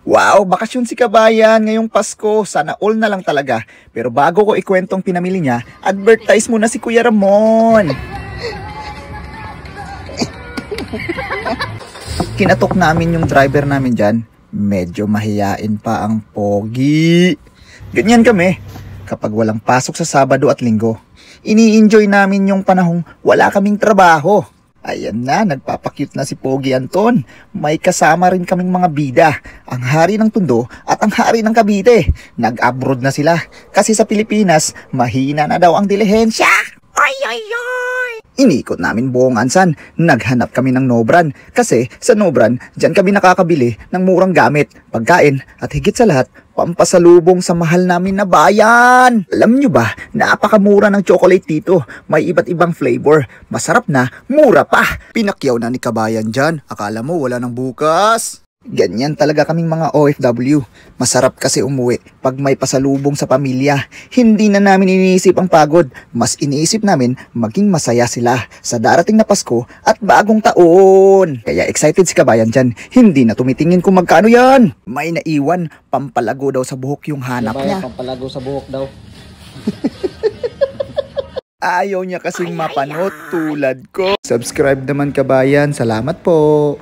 Wow, bakasyon si kabayan ngayong Pasko. Sana all na lang talaga. Pero bago ko ikwentong pinamili niya, advertise muna si Kuya Ramon. Kinatok namin yung driver namin dyan. Medyo mahiyain pa ang pogi. Ganyan kami. Kapag walang pasok sa Sabado at Linggo, ini-enjoy namin yung panahong wala kaming trabaho. Ayan na, nagpapakyut na si Pogi Anton. May kasama rin kaming mga bida, ang hari ng Tondo at ang hari ng Cavite. Nag-abroad na sila kasi sa Pilipinas, mahina na daw ang dilihensya. Ay, ay, ay! Inikot namin buong Ansan. Naghanap kami ng Nobran kasi sa Nobran, dyan kami nakakabili ng murang gamit, pagkain at higit sa lahat, pampasalubong sa mahal namin na bayan. Alam nyo ba, napakamura ng chocolate dito. May iba't ibang flavor. Masarap na, mura pa. Pinakyaw na ni kabayan dyan. Akala mo wala nang bukas. Ganyan talaga kaming mga OFW. Masarap kasi umuwi pag may pasalubong sa pamilya. Hindi na namin iniisip ang pagod. Mas iniisip namin maging masaya sila sa darating na Pasko at bagong taon. Kaya excited si kabayan dyan. Hindi na tumitingin kung magkano yan. May naiwan, pampalago daw sa buhok yung hanap niya. Pampalago sa buhok daw. Ayaw niya kasing mapanood tulad ko. Subscribe naman kabayan. Salamat po.